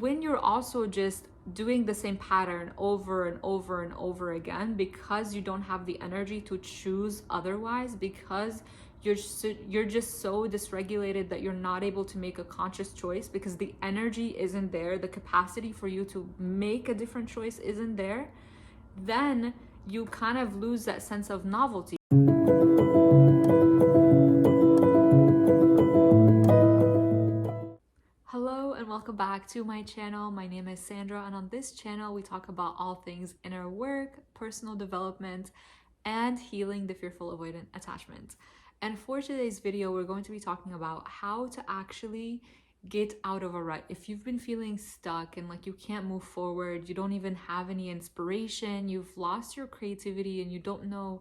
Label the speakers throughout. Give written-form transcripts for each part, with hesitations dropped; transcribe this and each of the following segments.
Speaker 1: When you're also just doing the same pattern over and over and over again because you don't have the energy to choose otherwise, because you're just so dysregulated that you're not able to make a conscious choice because the energy isn't there, the capacity for you to make a different choice isn't there, then you kind of lose that sense of novelty. Hello and welcome back to my channel. My name is Sandra, and on this channel we talk about all things inner work, personal development, and healing the fearful avoidant attachment. And for today's video, we're going to be talking about how to actually get out of a rut. If you've been feeling stuck and like you can't move forward, you don't even have any inspiration, you've lost your creativity and you don't know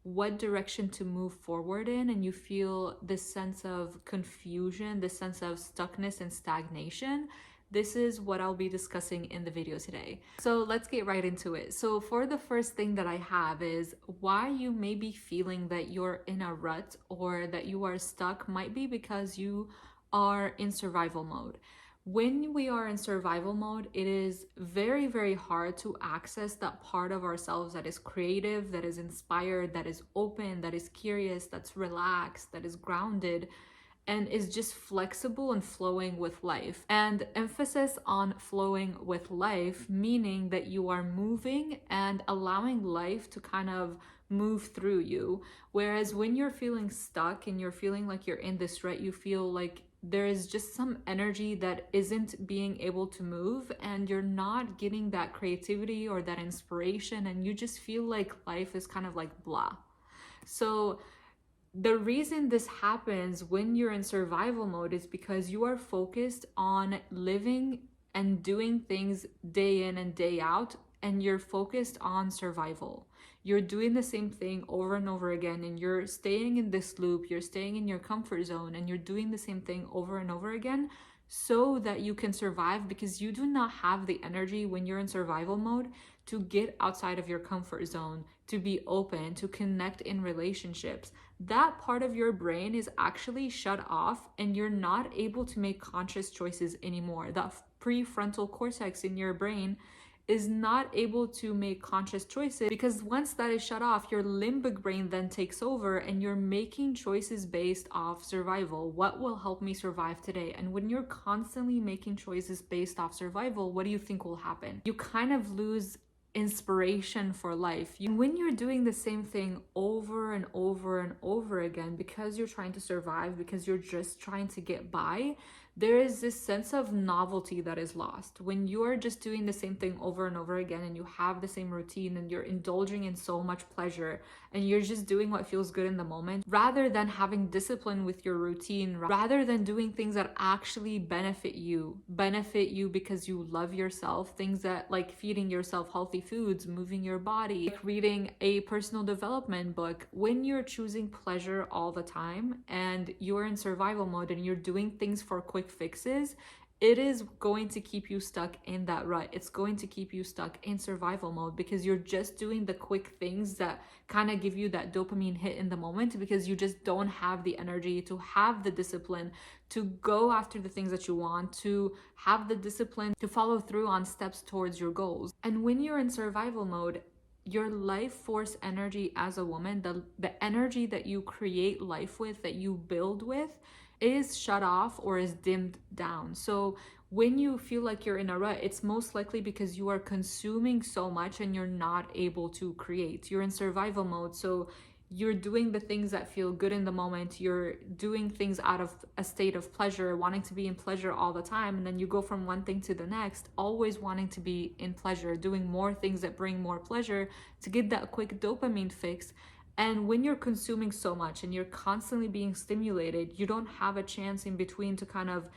Speaker 1: what direction to move forward in, and you feel this sense of confusion, this sense of stuckness and stagnation, this is what I'll be discussing in the video today. So let's get right into it. So for the first thing that I have is why you may be feeling that you're in a rut or that you are stuck might be because you are in survival mode. When we are in survival mode, it is very, very hard to access that part of ourselves that is creative, that is inspired, that is open, that is curious, that's relaxed, that is grounded, and is just flexible and flowing with life. And emphasis on flowing with life, meaning that you are moving and allowing life to kind of move through you. Whereas when you're feeling stuck and you're feeling like you're in this rut, you feel like there is just some energy that isn't being able to move, and you're not getting that creativity or that inspiration, and you just feel like life is kind of like blah. So the reason this happens when you're in survival mode is because you are focused on living and doing things day in and day out, and you're focused on survival. You're doing the same thing over and over again, and you're staying in this loop, you're staying in your comfort zone, and you're doing the same thing over and over again so that you can survive, because you do not have the energy when you're in survival mode to get outside of your comfort zone, to be open, to connect in relationships. That part of your brain is actually shut off, and you're not able to make conscious choices anymore. That prefrontal cortex in your brain is not able to make conscious choices, because once that is shut off, your limbic brain then takes over and you're making choices based off survival. What will help me survive today? And when you're constantly making choices based off survival, what do you think will happen? You kind of lose inspiration for life. When you're doing the same thing over and over and over again because you're trying to survive, because you're just trying to get by, there is this sense of novelty that is lost. When you are just doing the same thing over and over again and you have the same routine and you're indulging in so much pleasure and you're just doing what feels good in the moment, rather than having discipline with your routine, rather than doing things that actually benefit you because you love yourself, things that like feeding yourself healthy foods, moving your body, like reading a personal development book. When you're choosing pleasure all the time and you're in survival mode and you're doing things for quick fixes, it is going to keep you stuck in that rut. It's going to keep you stuck in survival mode because you're just doing the quick things that kind of give you that dopamine hit in the moment, because you just don't have the energy to have the discipline to go after the things that you want, to have the discipline to follow through on steps towards your goals. And when you're in survival mode, your life force energy as a woman, the energy that you create life with, that you build with, is shut off or is dimmed down. So when you feel like you're in a rut, it's most likely because you are consuming so much and you're not able to create. You're in survival mode, so you're doing the things that feel good in the moment. You're doing things out of a state of pleasure, wanting to be in pleasure all the time. And then you go from one thing to the next, always wanting to be in pleasure, doing more things that bring more pleasure to get that quick dopamine fix. And when you're consuming so much and you're constantly being stimulated, you don't have a chance in between to kind of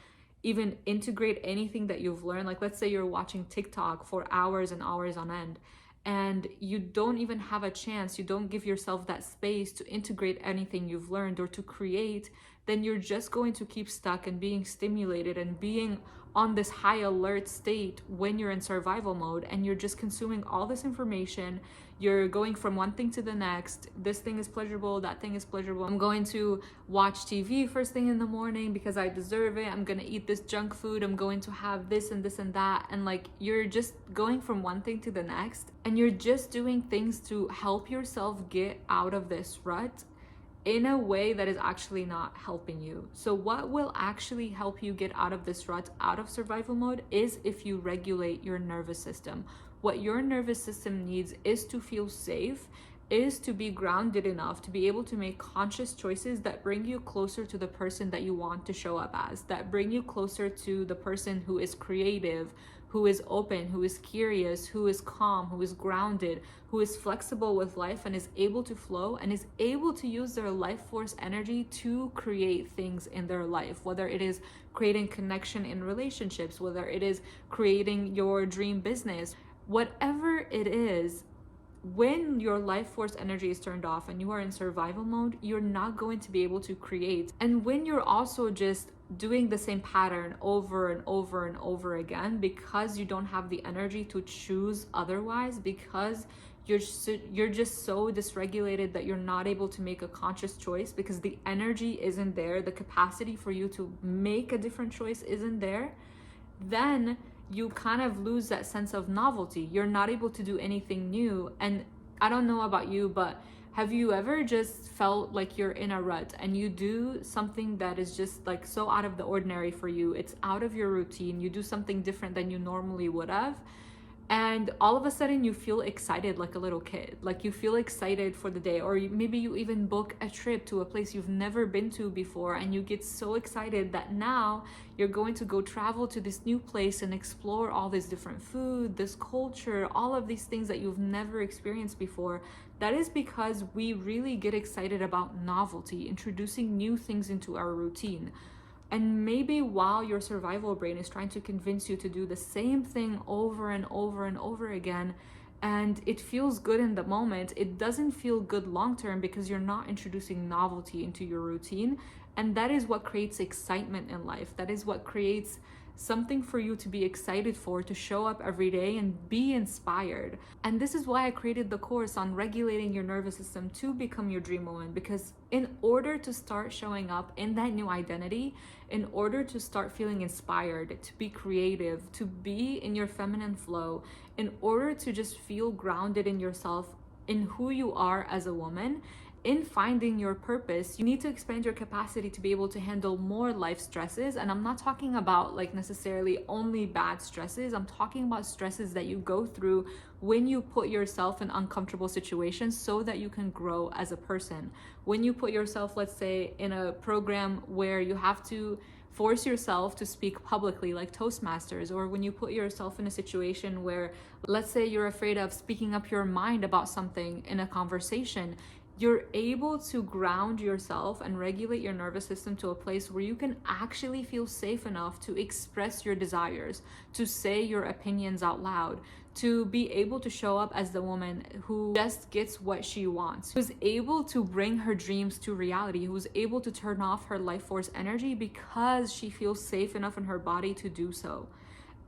Speaker 1: even integrate anything that you've learned. Like, let's say you're watching TikTok for hours and hours on end, and you don't even have a chance, you don't give yourself that space to integrate anything you've learned or to create, then you're just going to keep stuck and being stimulated and being on this high alert state when you're in survival mode, and you're just consuming all this information. You're going from one thing to the next. This thing is pleasurable, that thing is pleasurable. I'm going to watch TV first thing in the morning because I deserve it. I'm gonna eat this junk food. I'm going to have this and this and that. And like, you're just going from one thing to the next, and you're just doing things to help yourself get out of this rut in a way that is actually not helping you. So what will actually help you get out of this rut, out of survival mode, is if you regulate your nervous system. What your nervous system needs is to feel safe, is to be grounded enough to be able to make conscious choices that bring you closer to the person that you want to show up as, that bring you closer to the person who is creative, who is open, who is curious, who is calm, who is grounded, who is flexible with life and is able to flow and is able to use their life force energy to create things in their life, whether it is creating connection in relationships, whether it is creating your dream business, whatever it is. When your life force energy is turned off and you are in survival mode, you're not going to be able to create. And when you're also just doing the same pattern over and over and over again, because you don't have the energy to choose otherwise, because you're just so dysregulated that you're not able to make a conscious choice, because the energy isn't there, the capacity for you to make a different choice isn't there, then you kind of lose that sense of novelty. You're not able to do anything new. And I don't know about you, but have you ever just felt like you're in a rut and you do something that is just like so out of the ordinary for you? It's out of your routine. You do something different than you normally would have. And all of a sudden you feel excited like a little kid. Like you feel excited for the day, or maybe you even book a trip to a place you've never been to before, and you get so excited that now you're going to go travel to this new place and explore all this different food, this culture, all of these things that you've never experienced before. That is because we really get excited about novelty, introducing new things into our routine. And maybe while your survival brain is trying to convince you to do the same thing over and over and over again, and it feels good in the moment, it doesn't feel good long term because you're not introducing novelty into your routine. And that is what creates excitement in life. That is what creates something for you to be excited for, to show up every day and be inspired. And this is why I created the course on regulating your nervous system to become your dream woman, because in order to start showing up in that new identity, in order to start feeling inspired, to be creative, to be in your feminine flow, in order to just feel grounded in yourself, in who you are as a woman, in finding your purpose, you need to expand your capacity to be able to handle more life stresses. And I'm not talking about like necessarily only bad stresses. I'm talking about stresses that you go through when you put yourself in uncomfortable situations so that you can grow as a person. When you put yourself, let's say, in a program where you have to force yourself to speak publicly, like Toastmasters, or when you put yourself in a situation where, let's say, you're afraid of speaking up your mind about something in a conversation, you're able to ground yourself and regulate your nervous system to a place where you can actually feel safe enough to express your desires, to say your opinions out loud, to be able to show up as the woman who just gets what she wants, who's able to bring her dreams to reality, who's able to turn off her life force energy because she feels safe enough in her body to do so.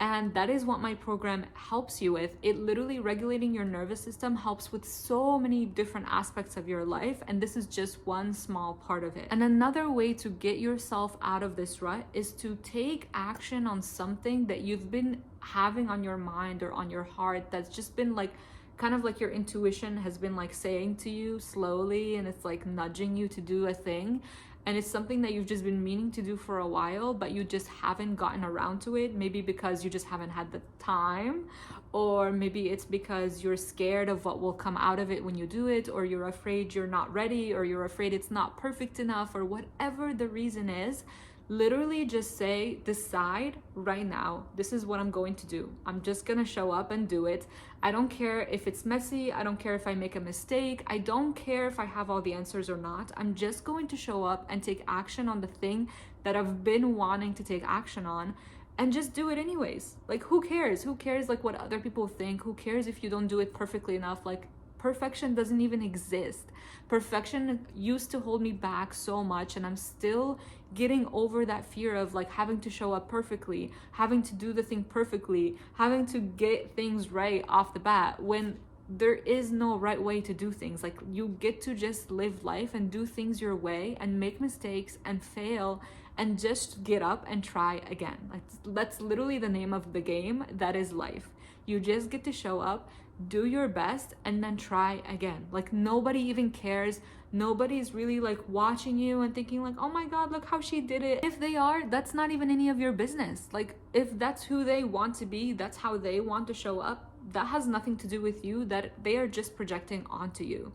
Speaker 1: And that is what my program helps you with. It literally, regulating your nervous system, helps with so many different aspects of your life. And this is just one small part of it. And another way to get yourself out of this rut is to take action on something that you've been having on your mind or on your heart that's just been like, kind of like your intuition has been like saying to you slowly, and it's like nudging you to do a thing. And it's something that you've just been meaning to do for a while, but you just haven't gotten around to it. Maybe because you just haven't had the time, or maybe it's because you're scared of what will come out of it when you do it, or you're afraid you're not ready, or you're afraid it's not perfect enough, or whatever the reason is. Literally just decide right now, this is what I'm going to do. I'm just gonna show up and do it. I don't care if it's messy. I don't care if I make a mistake. I don't care if I have all the answers or not. I'm just going to show up and take action on the thing that I've been wanting to take action on, and just do it anyways. Like, who cares? Who cares like what other people think? Who cares if you don't do it perfectly enough? Like, perfection doesn't even exist. Perfection used to hold me back so much, and I'm still getting over that fear of like having to show up perfectly, having to do the thing perfectly, having to get things right off the bat, when there is no right way to do things. Like, you get to just live life and do things your way and make mistakes and fail and just get up and try again. Like, that's literally the name of the game. That is life. You just get to show up, do your best, and then try again. Like, nobody even cares. Nobody's really like watching you and thinking like, oh my god, look how she did it. If they are, that's not even any of your business. Like, if that's who they want to be, that's how they want to show up, that has nothing to do with you. That they are just projecting onto you.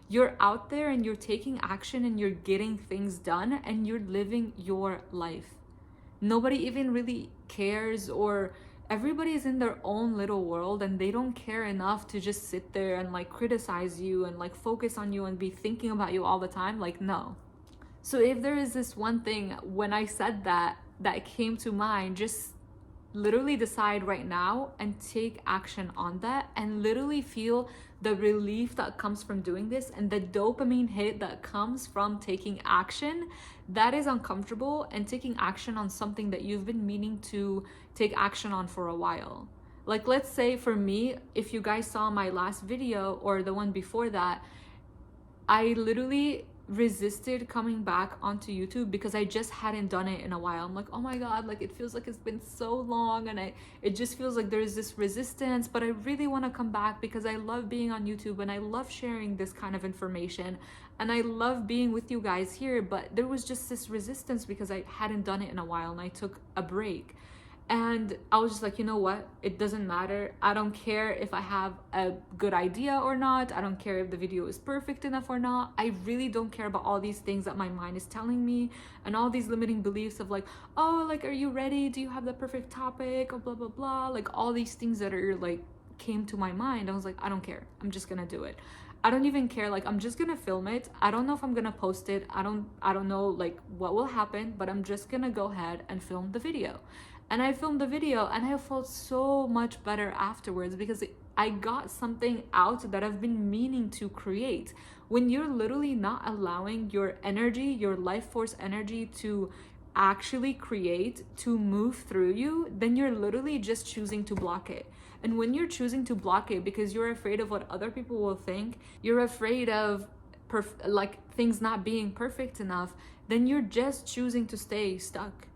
Speaker 1: You're out there and you're taking action and you're getting things done and you're living your life. Nobody even really cares, or everybody is in their own little world and they don't care enough to just sit there and like criticize you and like focus on you and be thinking about you all the time. Like, no. So if there is this one thing when I said that came to mind, just literally decide right now and take action on that, and literally feel the relief that comes from doing this and the dopamine hit that comes from taking action. That is uncomfortable, and taking action on something that you've been meaning to take action on for a while. Like, let's say for me, if you guys saw my last video or the one before that, I literally resisted coming back onto YouTube because I just hadn't done it in a while. I'm like, oh my god, like, it feels like it's been so long, and it just feels like there's this resistance, but I really want to come back because I love being on YouTube and I love sharing this kind of information and I love being with you guys here. But there was just this resistance because I hadn't done it in a while and I took a break. And I was just like, you know what? It doesn't matter. I don't care if I have a good idea or not. I don't care if the video is perfect enough or not. I really don't care about all these things that my mind is telling me, and all these limiting beliefs of like, oh, like, are you ready? Do you have the perfect topic? Or blah, blah, blah. Like, all these things that are like came to my mind. I was like, I don't care. I'm just gonna do it. I don't even care. Like, I'm just gonna film it. I don't know if I'm gonna post it. I don't know like what will happen, but I'm just gonna go ahead and film the video. And I filmed the video and I felt so much better afterwards because I got something out that I've been meaning to create. When you're literally not allowing your energy, your life force energy, to actually create, to move through you, then you're literally just choosing to block it. And when you're choosing to block it because you're afraid of what other people will think, you're afraid of like things not being perfect enough, then you're just choosing to stay stuck.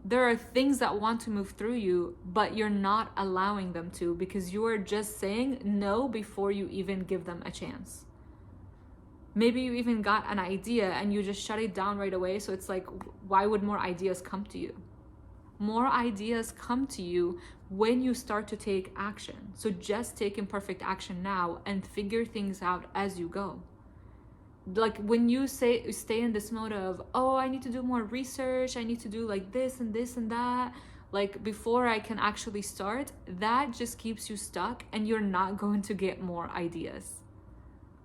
Speaker 1: There are things that want to move through you, but you're not allowing them to because you are just saying no before you even give them a chance. Maybe you even got an idea and you just shut it down right away. So it's like, why would more ideas come to you? More ideas come to you when you start to take action. So just take imperfect action now and figure things out as you go. Like, when you stay in this mode of, oh, I need to do more research, I need to do like this and this and that, like, before I can actually start, that just keeps you stuck and you're not going to get more ideas.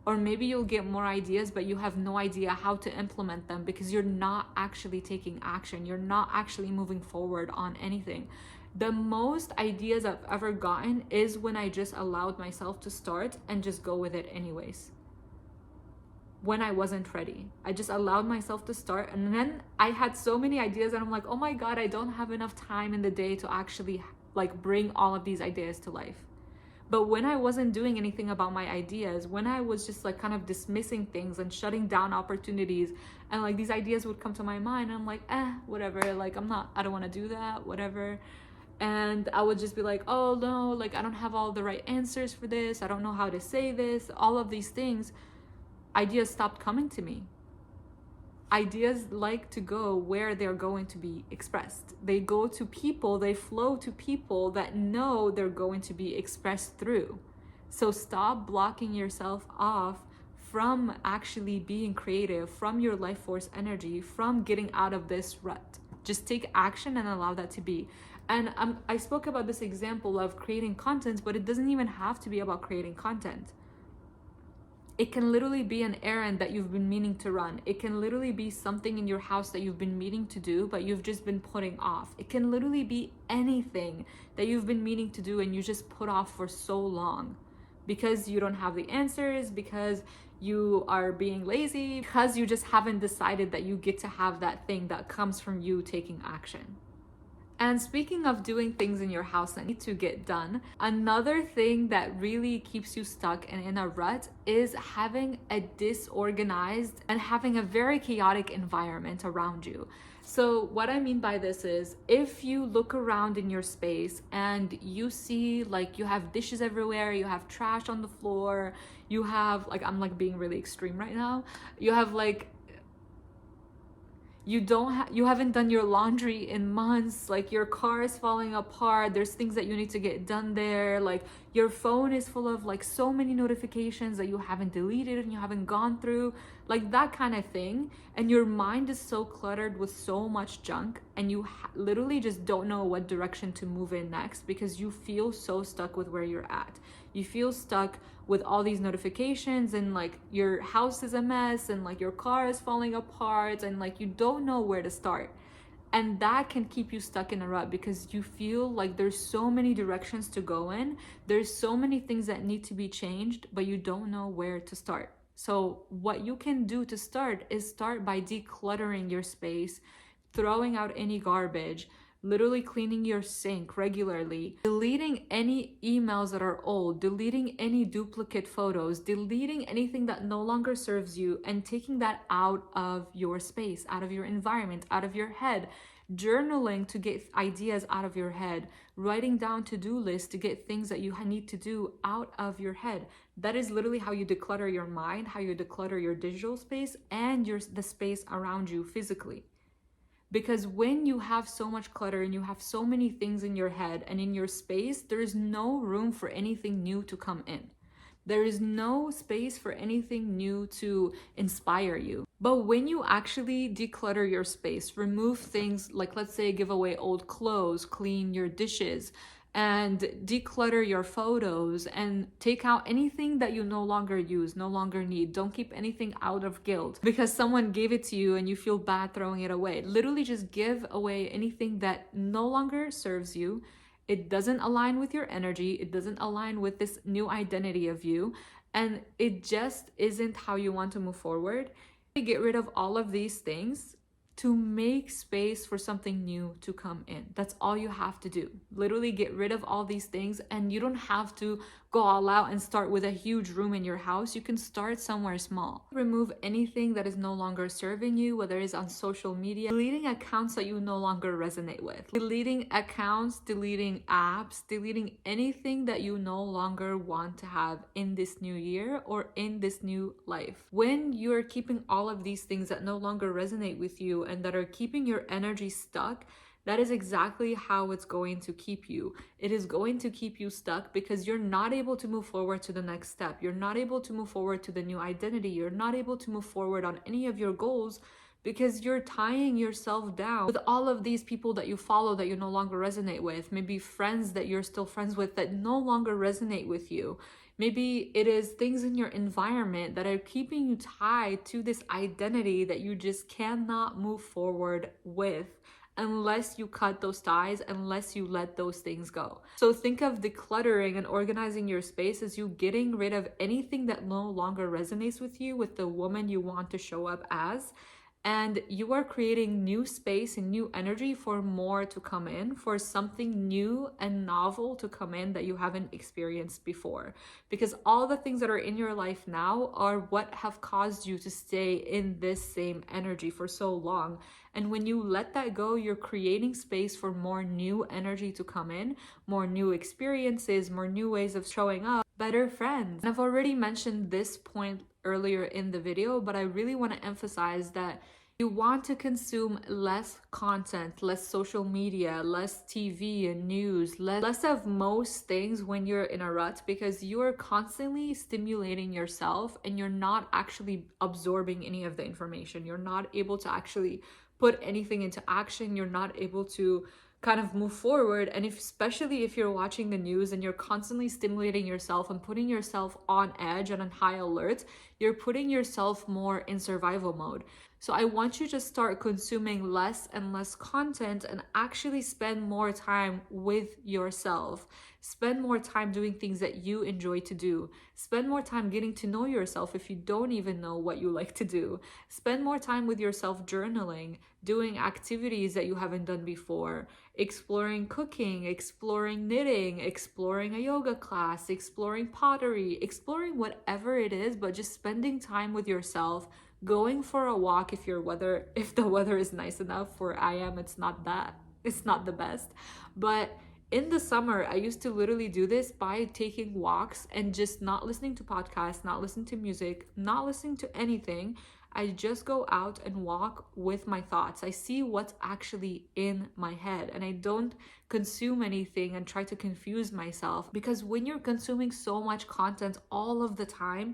Speaker 1: Or maybe you'll get more ideas, but you have no idea how to implement them because you're not actually taking action. You're not actually moving forward on anything. The most ideas I've ever gotten is when I just allowed myself to start and just go with it anyways. When I wasn't ready, I just allowed myself to start, and then I had so many ideas and I'm like, oh my god, I don't have enough time in the day to actually like bring all of these ideas to life. But when I wasn't doing anything about my ideas, when I was just like kind of dismissing things and shutting down opportunities, and like these ideas would come to my mind, I'm like, whatever, like I don't want to do that, whatever. And I would just be like, oh no, like I don't have all the right answers for this, I don't know how to say this, all of these things. Ideas stopped coming to me. Ideas like to go where they're going to be expressed. They go to people, they flow to people that know they're going to be expressed through. So stop blocking yourself off from actually being creative, from your life force energy, from getting out of this rut. Just take action and allow that to be. And I spoke about this example of creating content, but it doesn't even have to be about creating content. It can literally be an errand that you've been meaning to run. It can literally be something in your house that you've been meaning to do, but you've just been putting off. It can literally be anything that you've been meaning to do and you just put off for so long. because you don't have the answers, because you are being lazy, because you just haven't decided that you get to have that thing that comes from you taking action. And speaking of doing things in your house that need to get done, another thing that really keeps you stuck and in a rut is having a disorganized and having a very chaotic environment around you. So what I mean by this is, if you look around in your space and you see like you have dishes everywhere, you have trash on the floor, you have like, I'm like being really extreme right now, you have like you haven't done your laundry in months, like your car is falling apart, there's things that you need to get done there, like your phone is full of like so many notifications that you haven't deleted and you haven't gone through, like that kind of thing, and your mind is so cluttered with so much junk, and you literally just don't know what direction to move in next because you feel so stuck with where you're at. You feel stuck with all these notifications, and like your house is a mess, and like your car is falling apart, and like you don't know where to start. And that can keep you stuck in a rut because you feel like there's so many directions to go in, there's so many things that need to be changed, but you don't know where to start. So what you can do to start is start by decluttering your space, throwing out any garbage, literally cleaning your sink regularly, deleting any emails that are old, deleting any duplicate photos, deleting anything that no longer serves you, and taking that out of your space, out of your environment, out of your head. Journaling to get ideas out of your head, writing down to-do lists to get things that you need to do out of your head. That is literally how you declutter your mind, how you declutter your digital space and the space around you physically. Because when you have so much clutter and you have so many things in your head and in your space, there is no room for anything new to come in. There is no space for anything new to inspire you. But when you actually declutter your space, remove things like, let's say, give away old clothes, clean your dishes, and declutter your photos and take out anything that you no longer use, no longer need. Don't keep anything out of guilt because someone gave it to you and you feel bad throwing it away. Literally just give away anything that no longer serves you. It doesn't align with your energy. It doesn't align with this new identity of you. And it just isn't how you want to move forward. Get rid of all of these things to make space for something new to come in. That's all you have to do. Literally get rid of all these things, and you don't have to go all out and start with a huge room in your house. You can start somewhere small. Remove anything that is no longer serving you, whether it's on social media, deleting accounts that you no longer resonate with, deleting accounts, deleting apps, deleting anything that you no longer want to have in this new year or in this new life. When you're keeping all of these things that no longer resonate with you and that are keeping your energy stuck, that is exactly how it's going to keep you. It is going to keep you stuck because you're not able to move forward to the next step. You're not able to move forward to the new identity. You're not able to move forward on any of your goals because you're tying yourself down with all of these people that you follow that you no longer resonate with. Maybe friends that you're still friends with that no longer resonate with you. Maybe it is things in your environment that are keeping you tied to this identity that you just cannot move forward with unless you cut those ties, unless you let those things go. So think of decluttering and organizing your space as you getting rid of anything that no longer resonates with you, with the woman you want to show up as. And you are creating new space and new energy for more to come in, for something new and novel to come in that you haven't experienced before. Because all the things that are in your life now are what have caused you to stay in this same energy for so long. And when you let that go, you're creating space for more new energy to come in, more new experiences, more new ways of showing up, better friends. And I've already mentioned this point earlier in the video, but I really want to emphasize that you want to consume less content, less social media, less TV and news, less of most things when you're in a rut, because you are constantly stimulating yourself and you're not actually absorbing any of the information. You're not able to actually put anything into action. You're not able to kind of move forward. And especially if you're watching the news and you're constantly stimulating yourself and putting yourself on edge and on high alert, you're putting yourself more in survival mode. So I want you to start consuming less and less content and actually spend more time with yourself. Spend more time doing things that you enjoy to do. Spend more time getting to know yourself if you don't even know what you like to do. Spend more time with yourself journaling, doing activities that you haven't done before, exploring cooking, exploring knitting, exploring a yoga class, exploring pottery, exploring whatever it is, but just spending time with yourself, going for a walk if the weather is nice enough. Where I am, it's not the best. But in the summer, I used to literally do this by taking walks and just not listening to podcasts, not listening to music, not listening to anything. I just go out and walk with my thoughts. I see what's actually in my head, and I don't consume anything and try to confuse myself, because when you're consuming so much content all of the time,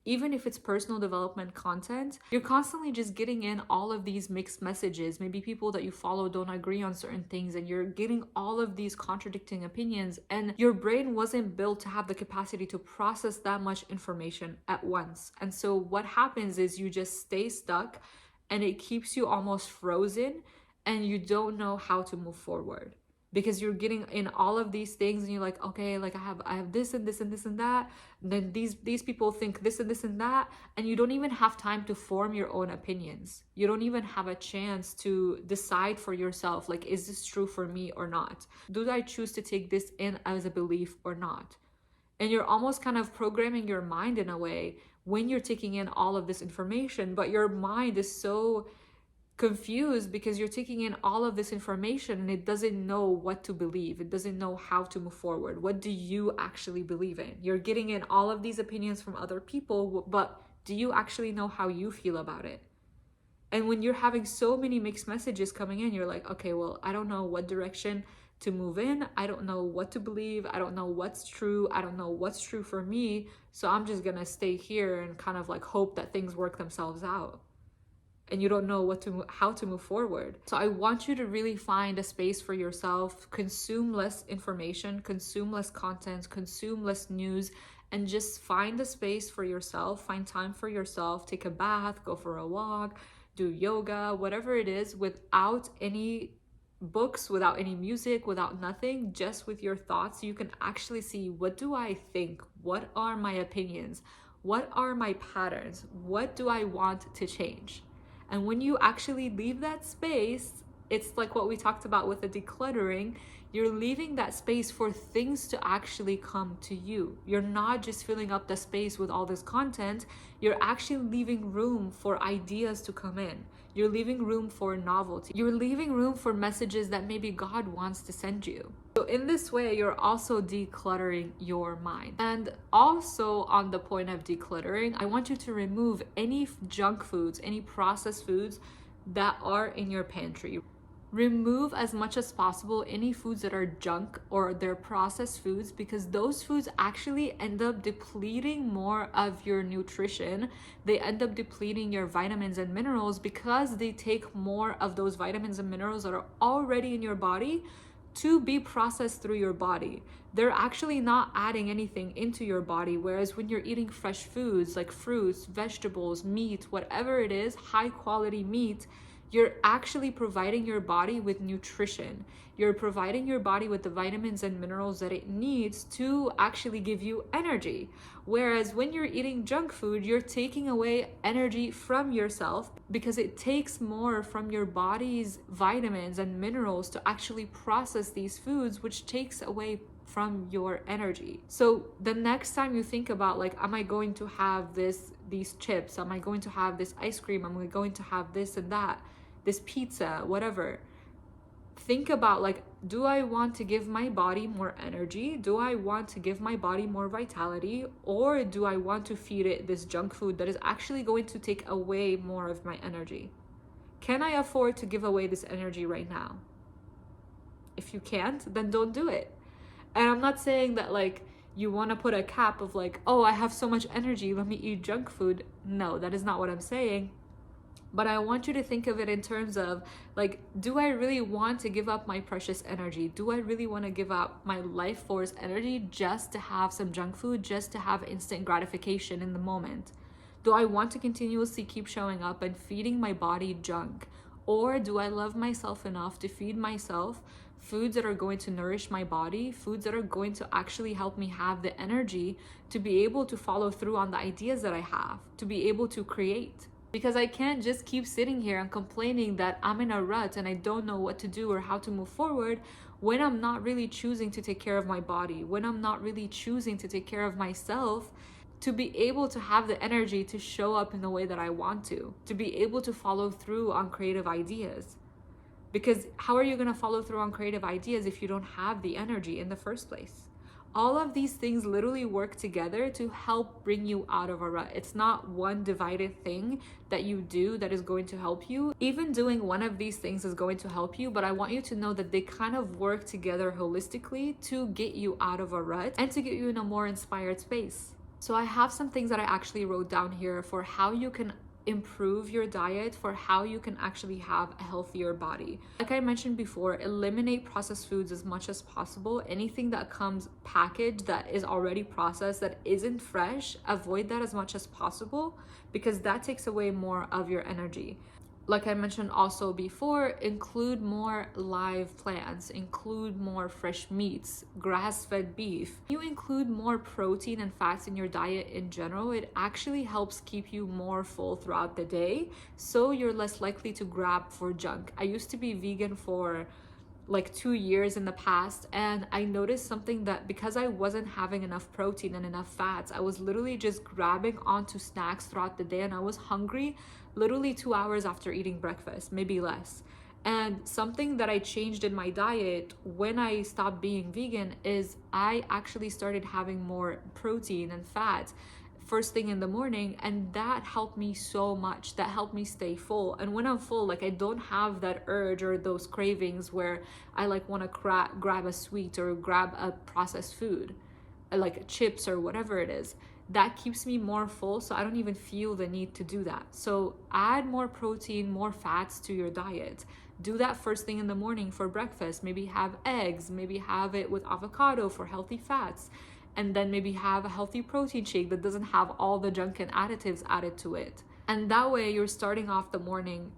Speaker 1: even if it's personal development content, you're constantly just getting in all of these mixed messages. Maybe people that you follow don't agree on certain things, and you're getting all of these contradicting opinions, and your brain wasn't built to have the capacity to process that much information at once. And so what happens is you just stay stuck, and it keeps you almost frozen, and you don't know how to move forward, because you're getting in all of these things and you're like, okay, like I have this and this and this and that, and then these people think this and this and that, and you don't even have time to form your own opinions. You don't even have a chance to decide for yourself, like, is this true for me or not? Do I choose to take this in as a belief or not? And you're almost kind of programming your mind in a way when you're taking in all of this information, but your mind is so confused because you're taking in all of this information and it doesn't know what to believe. It doesn't know how to move forward. What do you actually believe in? You're getting in all of these opinions from other people, but do you actually know how you feel about it? And when you're having so many mixed messages coming in, you're like, okay, well, I don't know what direction to move in. I don't know what to believe. I don't know what's true. I don't know what's true for me. So I'm just gonna stay here and kind of like hope that things work themselves out. And you don't know how to move forward. So I want you to really find a space for yourself, consume less information, consume less content, consume less news, and just find a space for yourself, find time for yourself, take a bath, go for a walk, do yoga, whatever it is, without any books, without any music, without nothing, just with your thoughts. So you can actually see, what do I think? What are my opinions? What are my patterns? What do I want to change? And when you actually leave that space, it's like what we talked about with the decluttering. You're leaving that space for things to actually come to you. You're not just filling up the space with all this content. You're actually leaving room for ideas to come in. You're leaving room for novelty. You're leaving room for messages that maybe God wants to send you. So in this way, you're also decluttering your mind. And also, on the point of decluttering, I want you to remove any junk foods, any processed foods that are in your pantry. Remove as much as possible any foods that are junk or they're processed foods, because those foods actually end up depleting more of your nutrition. They end up depleting your vitamins and minerals because they take more of those vitamins and minerals that are already in your body to be processed through your body. They're actually not adding anything into your body. Whereas when you're eating fresh foods like fruits, vegetables, meat, whatever it is, high quality meat, you're actually providing your body with nutrition. You're providing your body with the vitamins and minerals that it needs to actually give you energy. Whereas when you're eating junk food, you're taking away energy from yourself, because it takes more from your body's vitamins and minerals to actually process these foods, which takes away from your energy. So the next time you think about, like, am I going to have these chips? Am I going to have this ice cream? Am I going to have this and that? This pizza, whatever. Think about, like, do I want to give my body more energy? Do I want to give my body more vitality? Or do I want to feed it this junk food that is actually going to take away more of my energy? Can I afford to give away this energy right now? If you can't, then don't do it. And I'm not saying that, like, you want to put a cap of like, oh, I have so much energy, let me eat junk food. No, that is not what I'm saying. But I want you to think of it in terms of, like, do I really want to give up my precious energy? Do I really want to give up my life force energy just to have some junk food, just to have instant gratification in the moment? Do I want to continuously keep showing up and feeding my body junk? Or do I love myself enough to feed myself foods that are going to nourish my body, foods that are going to actually help me have the energy to be able to follow through on the ideas that I have, to be able to create? Because I can't just keep sitting here and complaining that I'm in a rut and I don't know what to do or how to move forward when I'm not really choosing to take care of my body, when I'm not really choosing to take care of myself, to be able to have the energy to show up in the way that I want to be able to follow through on creative ideas. Because how are you going to follow through on creative ideas if you don't have the energy in the first place? All of these things literally work together to help bring you out of a rut. It's not one divided thing that you do that is going to help you. Even doing one of these things is going to help you, but I want you to know that they kind of work together holistically to get you out of a rut and to get you in a more inspired space. So I have some things that I actually wrote down here for how you can improve your diet, for how you can actually have a healthier body. Like I mentioned before, eliminate processed foods as much as possible. Anything that comes packaged that is already processed, that isn't fresh, avoid that as much as possible, because that takes away more of your energy. Like I mentioned also before, include more live plants, include more fresh meats, grass-fed beef. You include more protein and fats in your diet in general, it actually helps keep you more full throughout the day, so you're less likely to grab for junk. I used to be vegan for like 2 years in the past, and I noticed something, that because I wasn't having enough protein and enough fats, I was literally just grabbing onto snacks throughout the day, and I was hungry literally 2 hours after eating breakfast, maybe less. And something that I changed in my diet when I stopped being vegan is I actually started having more protein and fat first thing in the morning, and that helped me so much. That helped me stay full. And when I'm full, like, I don't have that urge or those cravings where I like want to grab a sweet or grab a processed food, like chips or whatever it is. That keeps me more full, so I don't even feel the need to do that. So add more protein, more fats to your diet. Do that first thing in the morning for breakfast. Maybe have eggs, maybe have it with avocado for healthy fats, and then maybe have a healthy protein shake that doesn't have all the junk and additives added to it. And that way you're starting off the morning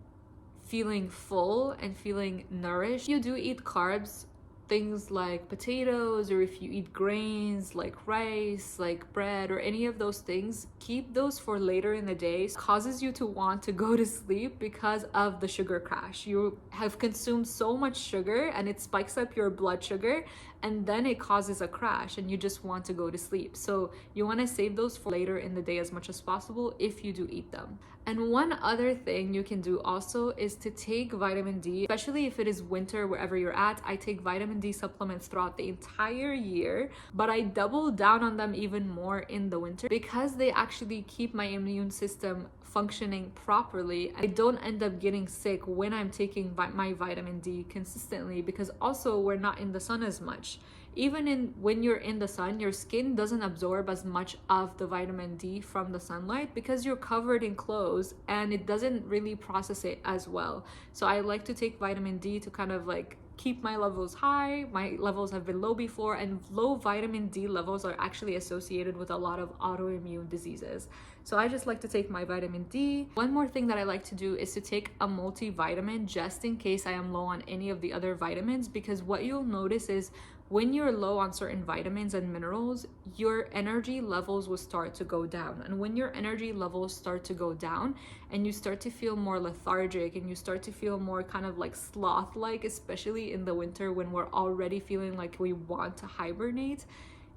Speaker 1: feeling full and feeling nourished. You do eat carbs, things like potatoes, or if you eat grains like rice, like bread, or any of those things, keep those for later in the day. It causes you to want to go to sleep because of the sugar crash. You have consumed so much sugar and it spikes up your blood sugar, and then it causes a crash and you just want to go to sleep. So you want to save those for later in the day as much as possible if you do eat them. And one other thing you can do also is to take vitamin D, especially if it is winter wherever you're at. I take vitamin D supplements throughout the entire year, but I double down on them even more in the winter because they actually keep my immune system functioning properly. I don't end up getting sick when I'm taking my vitamin D consistently, because also we're not in the sun as much. Even when you're in the sun, your skin doesn't absorb as much of the vitamin D from the sunlight because you're covered in clothes, and it doesn't really process it as well. So I like to take vitamin D to kind of like keep my levels high. My levels have been low before, and low vitamin D levels are actually associated with a lot of autoimmune diseases. So I just like to take my vitamin D. One more thing that I like to do is to take a multivitamin just in case I am low on any of the other vitamins, because what you'll notice is when you're low on certain vitamins and minerals, your energy levels will start to go down. And when your energy levels start to go down and you start to feel more lethargic and you start to feel more kind of like sloth-like, especially in the winter when we're already feeling like we want to hibernate,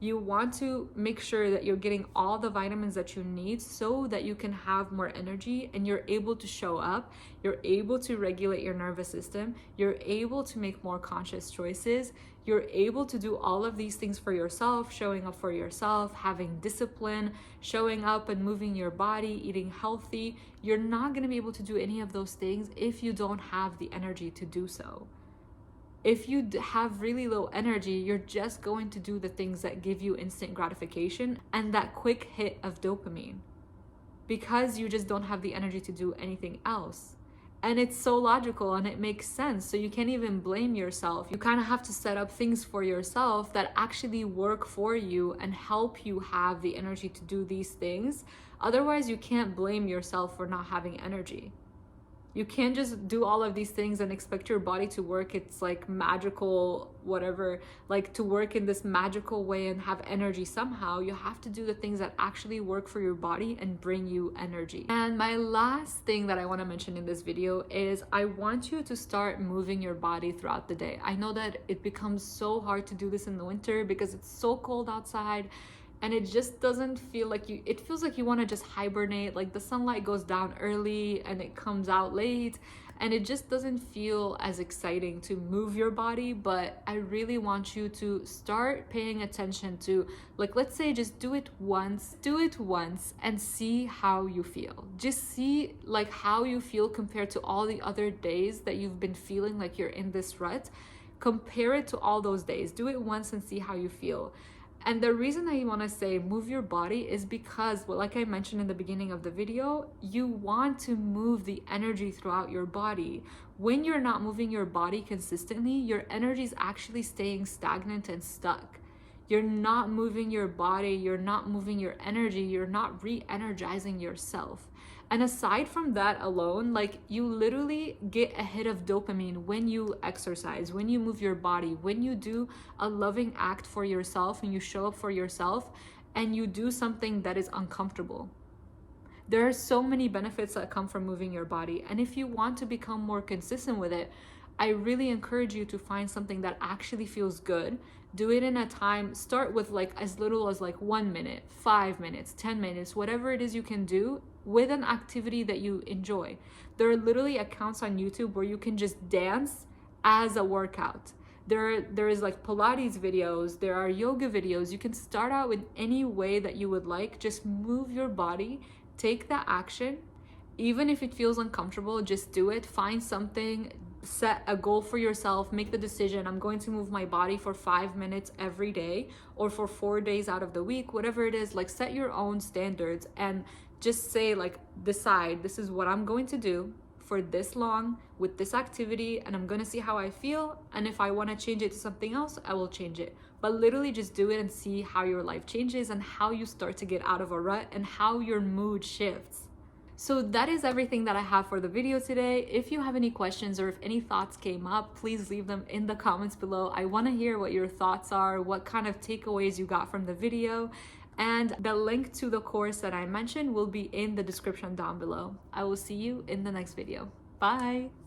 Speaker 1: you want to make sure that you're getting all the vitamins that you need so that you can have more energy and you're able to show up, you're able to regulate your nervous system, you're able to make more conscious choices, you're able to do all of these things for yourself, showing up for yourself, having discipline, showing up and moving your body, eating healthy. You're not going to be able to do any of those things if you don't have the energy to do so. If you have really low energy, you're just going to do the things that give you instant gratification and that quick hit of dopamine because you just don't have the energy to do anything else. And it's so logical and it makes sense. So you can't even blame yourself. You kind of have to set up things for yourself that actually work for you and help you have the energy to do these things. Otherwise, you can't blame yourself for not having energy. You can't just do all of these things and expect your body to work. It's like magical, whatever, like to work in this magical way and have energy somehow. You have to do the things that actually work for your body and bring you energy. And my last thing that I want to mention in this video is I want you to start moving your body throughout the day. I know that it becomes so hard to do this in the winter because it's so cold outside. And it just doesn't feel like it feels like you want to just hibernate. Like the sunlight goes down early and it comes out late, and it just doesn't feel as exciting to move your body. But I really want you to start paying attention to, like, let's say just do it once and see how you feel. Just see like how you feel compared to all the other days that you've been feeling like you're in this rut. Compare it to all those days. Do it once and see how you feel. And the reason I want to say move your body is because, well, like I mentioned in the beginning of the video, you want to move the energy throughout your body. When you're not moving your body consistently, your energy is actually staying stagnant and stuck. You're not moving your body, you're not moving your energy, you're not re-energizing yourself. And aside from that alone, like you literally get a hit of dopamine when you exercise, when you move your body, when you do a loving act for yourself and you show up for yourself and you do something that is uncomfortable. There are so many benefits that come from moving your body. And if you want to become more consistent with it, I really encourage you to find something that actually feels good. Do it in a time, start with like as little as like 1 minute, 5 minutes, 10 minutes, whatever it is you can do with an activity that you enjoy. There are literally accounts on YouTube where you can just dance as a workout. There is like Pilates videos, there are yoga videos. You can start out in any way that you would like. Just move your body, take that action. Even if it feels uncomfortable, just do it. Find something, set a goal for yourself, make the decision, I'm going to move my body for 5 minutes every day or for 4 days out of the week, whatever it is. Like set your own standards and just say, like, decide this is what I'm going to do for this long with this activity, and I'm gonna see how I feel, and if I want to change it to something else, I will change it. But literally just do it and see how your life changes and how you start to get out of a rut and how your mood shifts. So that is everything that I have for the video today. If you have any questions or if any thoughts came up, please leave them in the comments below. I want to hear what your thoughts are, what kind of takeaways you got from the video. And the link to the course that I mentioned will be in the description down below. I will see you in the next video. Bye!